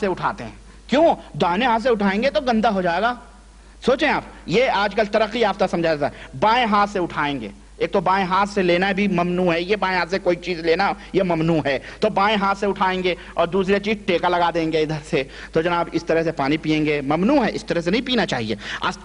سے اٹھاتے ہیں. کیوں؟ دائیں ہاتھ سے اٹھائیں گے تو گندا ہو جائے گا. سوچیں آپ, یہ آج کل ترقی یافتہ سمجھا جاتا ہے. بائیں ہاتھ سے اٹھائیں گے, ایک تو بائیں ہاتھ سے لینا بھی ممنوع ہے, یہ بائیں ہاتھ سے کوئی چیز لینا یہ ممنوع ہے, تو بائیں ہاتھ سے اٹھائیں گے اور دوسری چیز ٹیکا لگا دیں گے ادھر سے, تو جناب اس طرح سے پانی پئیں گے, ممنوع ہے, اس طرح سے نہیں پینا چاہیے.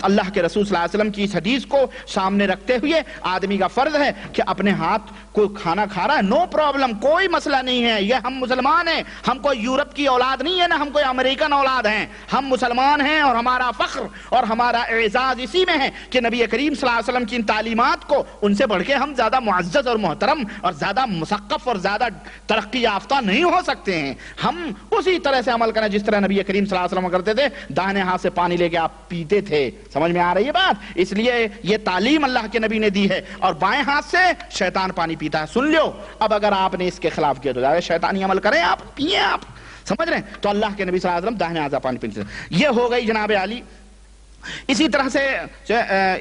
اللہ کے رسول صلی اللہ علیہ وسلم کی اس حدیث کو سامنے رکھتے ہوئے آدمی کا فرض ہے کہ اپنے ہاتھ کوئی کھانا کھا رہا ہے, نو پرابلم, کوئی مسئلہ نہیں ہے. یہ ہم مسلمان ہیں, ہم کوئی یورپ کی اولاد نہیں ہے, نہ ہم کوئی امریکن اولاد ہیں, ہم مسلمان ہیں اور ہمارا فخر اور ہمارا اعزاز اسی میں ہے کہ نبی کریم صلی اللہ علیہ وسلم کی ان تعلیمات کو ان سے بڑھ کے ہم زیادہ معزز اور محترم اور زیادہ مثقف اور زیادہ ترقی یافتہ نہیں ہو سکتے ہیں. ہم اسی طرح سے عمل کریں جس طرح نبی کریم صلی اللہ علیہ وسلم کرتے تھے, دائیں ہاتھ سے پانی لے کے آپ پیتے تھے. سمجھ میں آ رہی ہے بات؟ اس لیے یہ تعلیم اللہ کے نبی نے دی ہے. اور بائیں ہاتھ سے شیطان پانی پیتا ہے, سن لو. اب اگر آپ نے اس کے خلاف کیا تو شیطانی عمل کریں, آپ پیئیں, آپ سمجھ رہے ہیں. تو اللہ کے نبی صلی اللہ علیہ وسلم دائیں ہاتھ سے پانی پیتے تھے. یہ ہو گئی جناب عالی. اسی طرح سے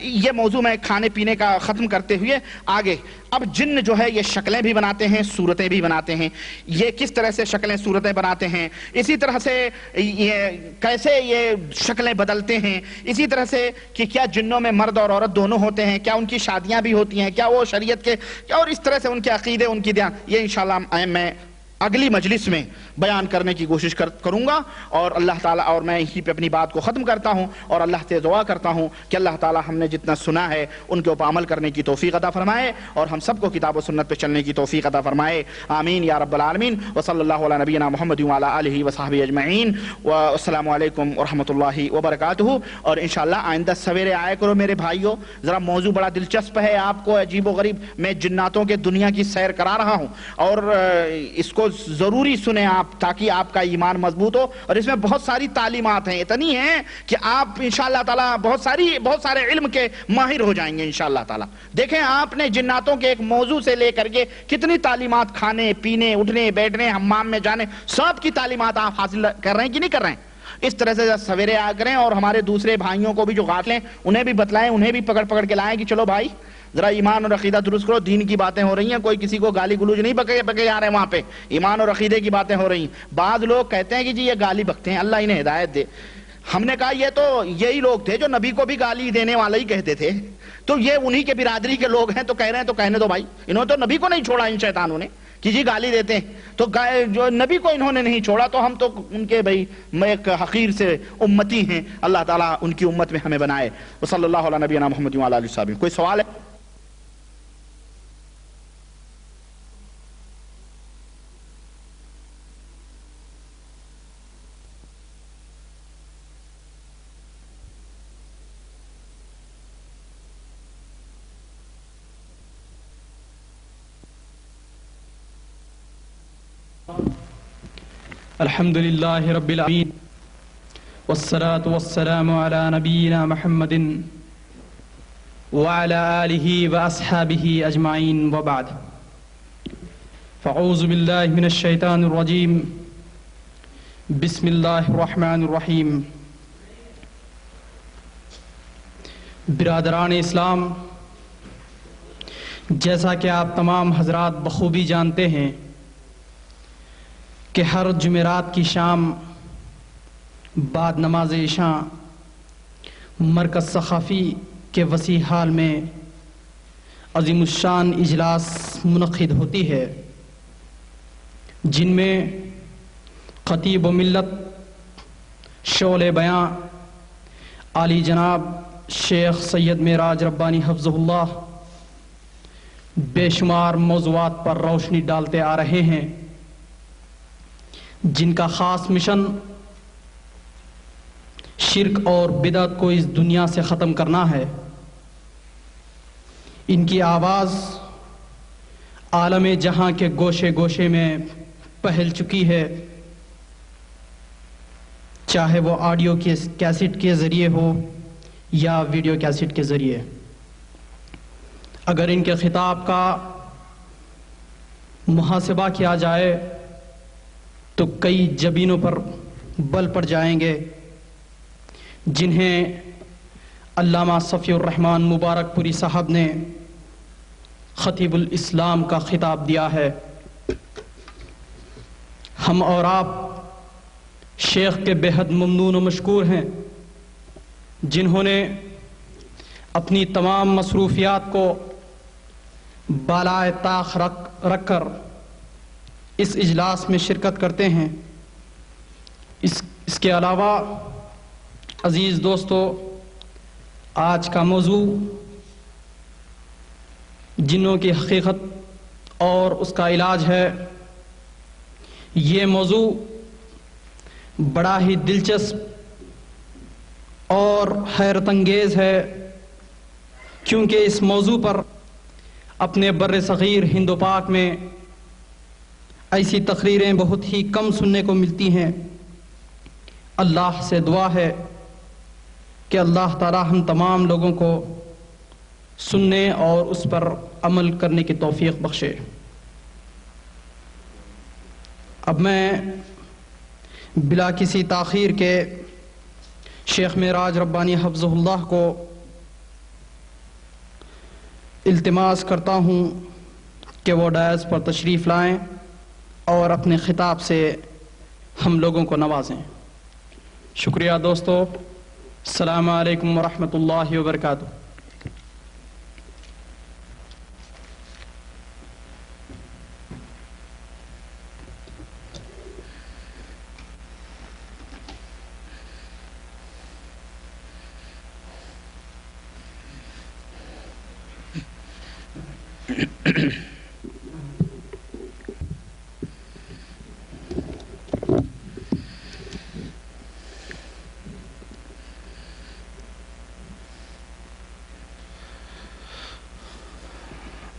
یہ موضوع میں کھانے پینے کا ختم کرتے ہوئے آگے, اب جن جو ہے یہ شکلیں بھی بناتے ہیں, صورتیں بھی بناتے ہیں. یہ کس طرح سے شکلیں صورتیں بناتے ہیں, اسی طرح سے یہ کیسے یہ شکلیں بدلتے ہیں, اسی طرح سے کہ کیا جنوں میں مرد اور عورت دونوں ہوتے ہیں, کیا ان کی شادیاں بھی ہوتی ہیں, کیا وہ شریعت کے, اور اس طرح سے ان کے عقیدے, ان کی دیان, یہ انشاءاللہ میں اگلی مجلس میں بیان کرنے کی کوشش کروں گا. اور اللہ تعالیٰ, اور میں یہیں پہ اپنی بات کو ختم کرتا ہوں اور اللہ سے دعا کرتا ہوں کہ اللہ تعالیٰ ہم نے جتنا سنا ہے ان کے اوپر عمل کرنے کی توفیق عطا فرمائے اور ہم سب کو کتاب و سنت پہ چلنے کی توفیق عطا فرمائے. آمین یا رب العالمین. وصلی اللہ علی نبینا محمد وعلی آلہ وصحبہ اجمعین. والسلام علیکم ورحمۃ اللہ وبرکاتہ. اور انشاءاللہ آئندہ سویرے آیا کرو میرے بھائیوں, ذرا موضوع بڑا دلچسپ ہے, آپ کو عجیب و غریب, میں جناتوں کے دنیا کی سیر کرا رہا ہوں اور اس کو ضروری سنیں آپ تاکہ آپ کا ایمان مضبوط ہو. اور اس میں بہت ساری تعلیمات ہیں, اتنی ہیں کہ آپ انشاءاللہ تعالی بہت سارے علم کے ماہر ہو جائیں گے انشاءاللہ تعالی. دیکھیں آپ نے جناتوں کے ایک موضوع سے لے کر کے کتنی تعلیمات, کھانے پینے, اٹھنے بیٹھنے, حمام میں جانے, سب کی تعلیمات آپ حاصل کر رہے ہیں کہ نہیں کر رہے ہیں. اس طرح سے سویرے آ کریں اور ہمارے دوسرے بھائیوں کو بھی جو غافل ہیں انہیں بھی بتلائیں, انہیں بھی پکڑ کے لائیں کہ چلو بھائی ذرا ایمان اور عقیدہ درست کرو. دین کی باتیں ہو رہی ہیں, کوئی کسی کو گالی گلوچ نہیں بکے جا رہے ہیں, وہاں پہ ایمان اور عقیدے کی باتیں ہو رہی ہیں. بعض لوگ کہتے ہیں کہ جی یہ گالی بکتے ہیں, اللہ انہیں ہدایت دے. ہم نے کہا یہ تو یہی لوگ تھے جو نبی کو بھی گالی دینے والے ہی کہتے تھے, تو یہ انہی کے برادری کے لوگ ہیں, تو کہہ رہے ہیں تو کہنے دو بھائی. انہوں نے تو نبی کو نہیں چھوڑا ان شیطانوں نے کہ جی گالی دیتے ہیں, تو جو نبی کو انہوں نے نہیں چھوڑا تو ہم تو ان کے بھائی ایک حقیر سے امتی ہیں. اللہ تعالیٰ ان کی امت میں ہمیں بنائے. وصلی اللہ علی نبینا محمد وعلی آلہ وصحبہ. کوئی سوال ہے؟ الحمد لله رب العالمين والصلاة والسلام على نبينا محمد وعلى آله وأصحابه أجمعين وبعد. فأعوذ بالله من الشيطان الرجيم. بسم الله الرحمن الرحيم. برادران اسلام, جیسا کہ آپ تمام حضرات بخوبی جانتے ہیں کہ ہر جمعرات کی شام بعد نماز عشاء مرکز ثقافی کے وسیع حال میں عظیم الشان اجلاس منعقد ہوتی ہے, جن میں خطیب و ملت شعلِ بیاں عالی جناب شیخ سید معراج ربانی حفظہ اللہ بے شمار موضوعات پر روشنی ڈالتے آ رہے ہیں, جن کا خاص مشن شرک اور بدعت کو اس دنیا سے ختم کرنا ہے. ان کی آواز عالم جہاں کے گوشے گوشے میں پھیل چکی ہے, چاہے وہ آڈیو کیسٹ کے ذریعے ہو یا ویڈیو کیسٹ کے ذریعے. اگر ان کے خطاب کا محاسبہ کیا جائے تو کئی جبینوں پر بل پڑ جائیں گے, جنہیں علامہ صفی الرحمن مبارک پوری صاحب نے خطیب الاسلام کا خطاب دیا ہے. ہم اور آپ شیخ کے بے حد ممنون و مشکور ہیں، جنہوں نے اپنی تمام مصروفیات کو بالائے طاق رکھ کر اس اجلاس میں شرکت کرتے ہیں۔ اس کے علاوہ عزیز دوستو، آج کا موضوع جنوں کی حقیقت اور اس کا علاج ہے۔ یہ موضوع بڑا ہی دلچسپ اور حیرت انگیز ہے، کیونکہ اس موضوع پر اپنے بر صغیر ہند و پاک میں ایسی تقریریں بہت ہی کم سننے کو ملتی ہیں۔ اللہ سے دعا ہے کہ اللہ تعالی ہم تمام لوگوں کو سننے اور اس پر عمل کرنے کی توفیق بخشے۔ اب میں بلا کسی تاخیر کے شیخ معراج ربانی حفظہ اللہ کو التماس کرتا ہوں کہ وہ ڈائز پر تشریف لائیں اور اپنے خطاب سے ہم لوگوں کو نوازیں۔ شکریہ دوستو، السلام علیکم ورحمۃ اللہ وبرکاتہ۔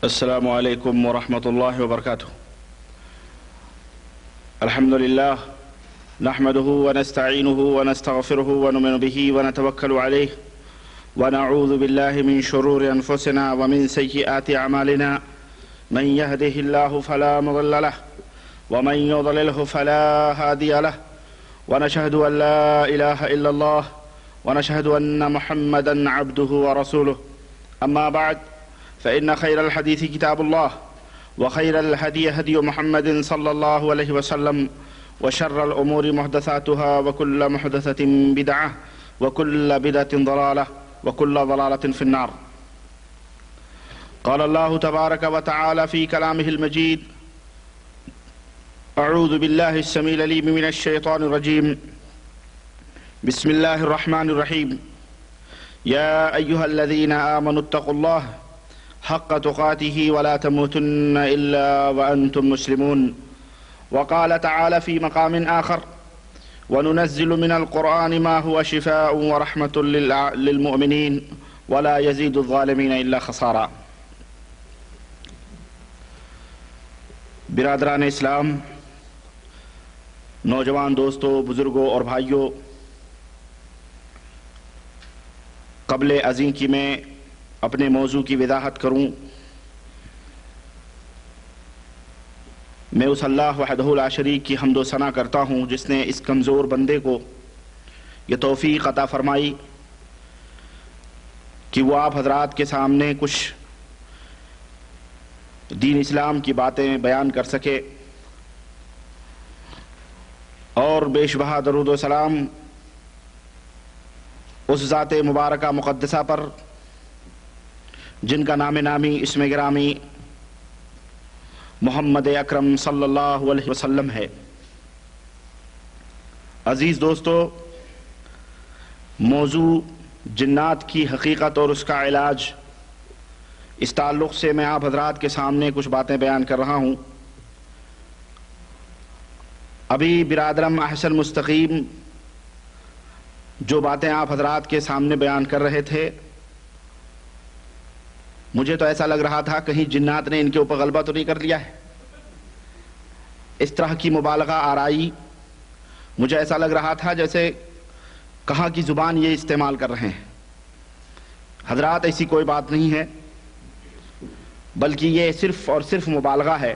السلام علیکم ورحمۃ اللہ وبرکاتہ۔ الحمد للہ نحمده ونستعینه ونستغفره ونؤمن به ونتوکل علیہ ونعوذ باللہ من شرور انفسنا ومن سیئات اعمالنا، من يهده الله فلا مضل له ومن يضلله فلا هادي له، ونشهد ان لا اله الا الله ونشهد ان محمدا عبده ورسوله، اما بعد فإن خير الحديث كتاب الله وخير الهدي هدي محمد صلى الله عليه وسلم وشر الأمور محدثاتها وكل محدثة بدعة وكل بدعة ضلالة وكل ضلالة في النار۔ قال الله تبارك وتعالى في كلامه المجيد: أعوذ بالله السميع العليم من الشيطان الرجيم، بسم الله الرحمن الرحيم، يا أيها الذين آمنوا اتقوا الله حق تقاته ولا تموتن إلا وأنتم مسلمون۔ وقال تعالى في مقام آخر: وننزل من القرآن ما هو شفاء ورحمة للمؤمنين ولا يزيد الظالمين إلا خسارا۔ برادران اسلام، نوجوان دوستوں، بزرگوں اور بھائیوں، قبل ازیں کی میں اپنے موضوع کی وضاحت کروں، میں اس اللہ وحدہ لا شریک کی حمد و ثنا کرتا ہوں جس نے اس کمزور بندے کو یہ توفیق عطا فرمائی کہ وہ آپ حضرات کے سامنے کچھ دین اسلام کی باتیں بیان کر سکے، اور بے شبہ درود و سلام اس ذات مبارکہ مقدسہ پر جن کا نام نامی اسم گرامی محمد اکرم صلی اللہ علیہ وسلم ہے۔ عزیز دوستو، موضوع جنات کی حقیقت اور اس کا علاج، اس تعلق سے میں آپ حضرات کے سامنے کچھ باتیں بیان کر رہا ہوں۔ ابھی برادرم احسن مستقیم جو باتیں آپ حضرات کے سامنے بیان کر رہے تھے، مجھے تو ایسا لگ رہا تھا کہیں جنات نے ان کے اوپر غلبہ تو نہیں کر لیا ہے۔ اس طرح کی مبالغہ آرائی، مجھے ایسا لگ رہا تھا جیسے کہاں کی زبان یہ استعمال کر رہے ہیں۔ حضرات، ایسی کوئی بات نہیں ہے، بلکہ یہ صرف اور صرف مبالغہ ہے،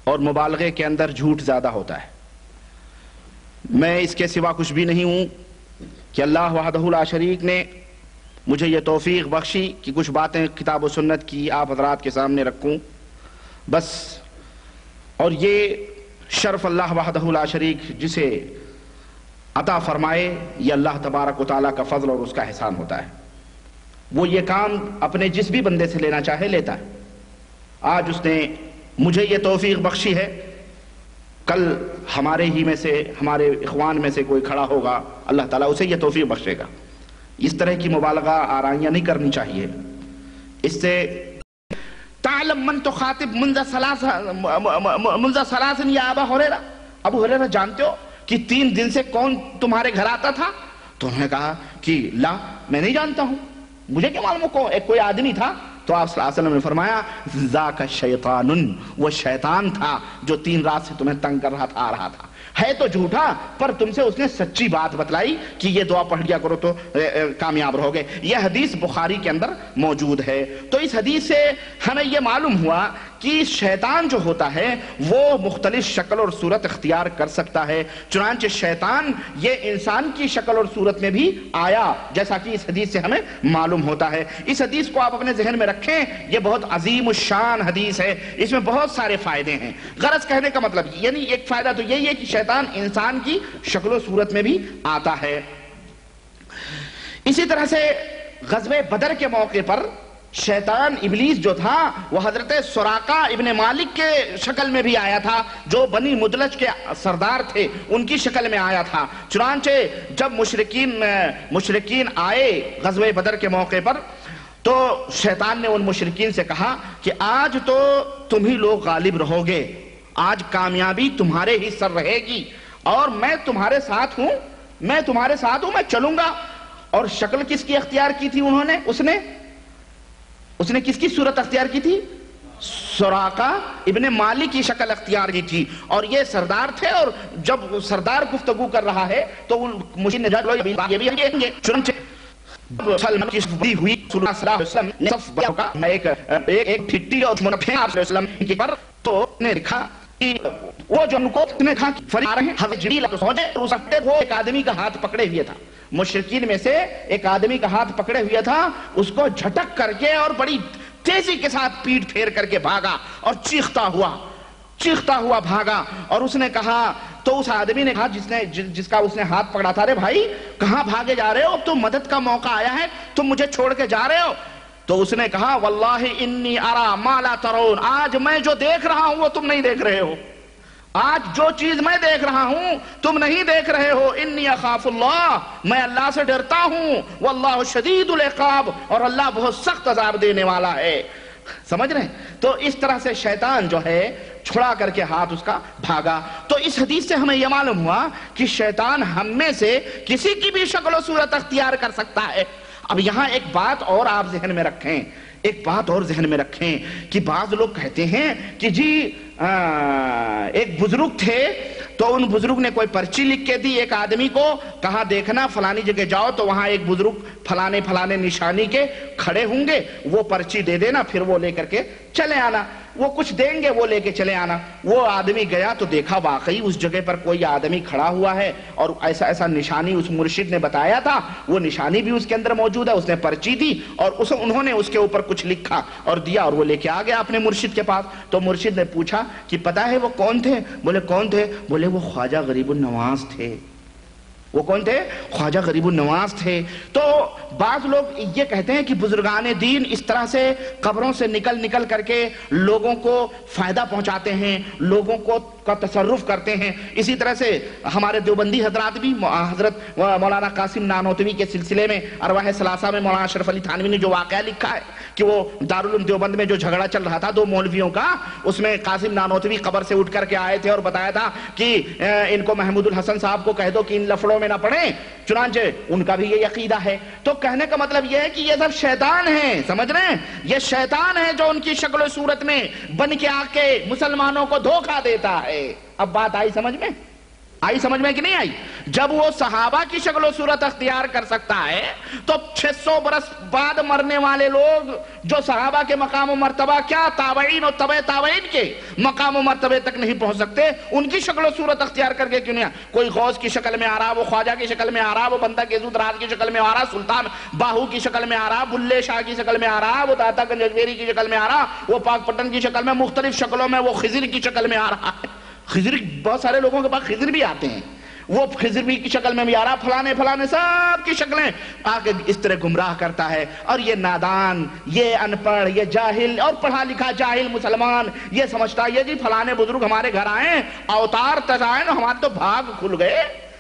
اور مبالغے کے اندر جھوٹ زیادہ ہوتا ہے۔ میں اس کے سوا کچھ بھی نہیں ہوں کہ اللہ وحدہ لا شریک نے مجھے یہ توفیق بخشی کہ کچھ باتیں کتاب و سنت کی آپ حضرات کے سامنے رکھوں بس۔ اور یہ شرف اللہ وحدہ لا شریک جسے عطا فرمائے، یہ اللہ تبارک و تعالیٰ کا فضل اور اس کا احسان ہوتا ہے۔ وہ یہ کام اپنے جس بھی بندے سے لینا چاہے لیتا ہے۔ آج اس نے مجھے یہ توفیق بخشی ہے، کل ہمارے ہی میں سے، ہمارے اخوان میں سے کوئی کھڑا ہوگا، اللہ تعالیٰ اسے یہ توفیق بخشے گا۔ اس طرح کی مبالغہ آرائیاں نہیں کرنی چاہیے۔ اس سے تعلم من تخاطب منذ ثلاث یا ابا ہریرہ، ابو ہریرہ جانتے ہو کہ 3 دن سے کون تمہارے گھر آتا تھا؟ تو انہوں نے کہا کہ لا، میں نہیں جانتا ہوں، مجھے کیا معلوم کو ایک کوئی آدمی تھا۔ تو آپ صلی اللہ علیہ وسلم نے فرمایا ذاک شیطان، وہ شیطان تھا جو 3 رات سے تمہیں تنگ کر رہا تھا، آ رہا تھا، ہے تو جھوٹا پر تم سے اس نے سچی بات بتلائی کہ یہ دعا پڑھ لیا کرو تو کامیاب رہو گے۔ یہ حدیث بخاری کے اندر موجود ہے۔ تو اس حدیث سے ہمیں یہ معلوم ہوا کہ شیطان جو ہوتا ہے وہ مختلف شکل اور صورت اختیار کر سکتا ہے، چنانچہ شیطان یہ انسان کی شکل اور صورت میں بھی آیا، جیسا کہ اس حدیث سے ہمیں معلوم ہوتا ہے۔ اس حدیث کو آپ اپنے ذہن میں رکھیں، یہ بہت عظیم الشان حدیث ہے، اس میں بہت سارے فائدے ہیں۔ غرض کہنے کا مطلب یعنی ایک فائدہ تو یہی ہے کہ شیطان انسان کی شکل و صورت میں بھی آتا ہے۔ اسی طرح سے غزوہ بدر کے موقع پر شیطان ابلیس جو تھا وہ حضرت سراقہ ابن مالک کے شکل میں بھی آیا تھا، جو بنی مدلج کے سردار تھے، ان کی شکل میں آیا تھا۔ چنانچہ جب مشرکین آئے غزوہ بدر کے موقع پر تو شیطان نے ان مشرکین سے کہا کہ آج تو تم ہی لوگ غالب رہو گے، آج کامیابی تمہارے ہی سر رہے گی، اور میں تمہارے ساتھ ہوں، میں چلوں گا۔ اور شکل کس کی اختیار کی تھی انہوں نے؟ اس نے کس کی صورت اختیار کی تھی؟ سراقہ ابن مالک کی شکل اختیار کی تھی، اور یہ سردار تھے، اور جب سردار گفتگو کر رہا ہے تو مجھے نجات یہ بھی ہم گے۔ چنانچہ سلمان کی شفتی ہوئی، صلی اللہ علیہ وسلم نے صف کا ایک پھٹی اور منفع آپ صلی اللہ علیہ وسلم کی پر تو نے لکھا کہ وہ جو ان کو نے کہا کہ فرشتے آ رہے ہیں، حضرت جبریل تو سوچے، اس وقت وہ ایک آدمی کا ہاتھ پکڑے ہوئے تھا، مشرکین میں سے ایک آدمی کا ہاتھ پکڑے ہوئے تھا، اس کو جھٹک کر کے اور بڑی تیزی کے ساتھ پیٹ پھیر کر کے بھاگا اور چیختا ہوا بھاگا۔ اور اس نے کہا، تو اس آدمی نے کہا جس کا اس نے ہاتھ پکڑا تھا، رے بھائی کہاں بھاگے جا رہے ہو؟ اب تو مدد کا موقع آیا ہے، تم مجھے چھوڑ کے جا رہے ہو؟ تو اس نے کہا واللہ انی ارا ما لا ترون، آج میں جو دیکھ رہا ہوں وہ تم نہیں دیکھ رہے ہو، آج جو چیز میں دیکھ رہا ہوں تم نہیں دیکھ رہے ہو۔ انی اخاف اللہ، میں اللہ سے ڈرتا ہوں، واللہ شدید العقاب، اور اللہ بہت سخت عذاب دینے والا ہے۔ سمجھ رہے ہیں؟ تو اس طرح سے شیطان جو ہے چھڑا کر کے ہاتھ اس کا بھاگا۔ تو اس حدیث سے ہمیں یہ معلوم ہوا کہ شیطان ہم میں سے کسی کی بھی شکل و صورت اختیار کر سکتا ہے۔ اب یہاں ایک بات اور آپ ذہن میں رکھیں، کہ بعض لوگ کہتے ہیں کہ جی ایک بزرگ تھے تو ان بزرگ نے کوئی پرچی لکھ کے دی ایک آدمی کو، کہا دیکھنا فلانی جگہ جاؤ تو وہاں ایک بزرگ فلانے نشانی کے کھڑے ہوں گے، وہ پرچی دے دینا، پھر وہ لے کر کے چلے آنا، وہ کچھ دیں گے وہ لے کے چلے آنا۔ وہ آدمی گیا تو دیکھا واقعی اس جگہ پر کوئی آدمی کھڑا ہوا ہے، اور ایسا نشانی اس مرشد نے بتایا تھا، وہ نشانی بھی اس کے اندر موجود ہے، اس نے پرچی دی اور انہوں نے اس کے اوپر کچھ لکھا اور دیا، اور وہ لے کے آ گیا اپنے مرشد کے پاس۔ تو مرشد نے پوچھا کہ پتہ ہے وہ کون تھے؟ بولے کون تھے؟ بولے وہ خواجہ غریب النواز تھے۔ وہ کون تھے؟ خواجہ غریب النواز تھے۔ تو بعض لوگ یہ کہتے ہیں کہ بزرگان دین اس طرح سے قبروں سے نکل کر کے لوگوں کو فائدہ پہنچاتے ہیں، لوگوں کا تصرف کرتے ہیں۔ اسی طرح سے ہمارے دیوبندی حضرات بھی، حضرت مولانا قاسم نانوتوی کے سلسلے میں ارواح ثلاثہ میں مولانا اشرف علی تھانوی نے جو واقعہ لکھا ہے کہ وہ دارالعلوم دیوبند میں جو جھگڑا چل رہا تھا 2 مولویوں کا، اس میں قاسم نانوتوی قبر سے اٹھ کر کے آئے تھے اور بتایا تھا کہ ان کو محمود الحسن صاحب کو کہہ دو کہ ان لفڑوں میں نہ پڑیں، چنانچہ ان کا بھی یہ عقیدہ ہے۔ تو کہنے کا مطلب یہ ہے کہ یہ سب شیطان ہیں، سمجھ رہے ہیں؟ یہ شیطان ہے جو ان کی شکل و صورت میں بن کے آ کے مسلمانوں کو دھوکہ دیتا ہے۔ اب بات آئی سمجھ میں کہ نہیں آئی؟ جب وہ صحابہ کی شکل و صورت اختیار کر سکتا ہے تو 600 برس بعد مرنے والے لوگ جو صحابہ کے مقام و مرتبہ کیا تابعین اور تبع تابعین کے مقام و مرتبے تک نہیں پہنچ سکتے، ان کی شکل و صورت اختیار کر کے کیوں نہیں؟ کوئی غوث کی شکل میں آ رہا، وہ خواجہ کی شکل میں آ رہا، وہ بندہ کیزود راز کی شکل میں آ رہا، سلطان باہو کی شکل میں آ رہا، بلے شاہ کی شکل میں آ رہا، وہ داتا گنج اجمیری کی شکل میں آ رہا، وہ پاک پٹن کی شکل میں، مختلف شکلوں میں وہ خضر کی شکل میں آ رہا ہے۔ خضر بہت سارے لوگوں کے پاس خضر بھی آتے ہیں، وہ خضروی کی شکل میں بھی آ رہا، فلانے فلانے سب کی شکلیں آ کے اس طرح گمراہ کرتا ہے. اور یہ نادان، یہ ان پڑھ، یہ جاہل اور پڑھا لکھا جاہل مسلمان یہ سمجھتا ہے یہ جی فلانے بزرگ ہمارے گھر آئے، اوتار تک آئے نا، ہمارے تو بھاگ کھل گئے.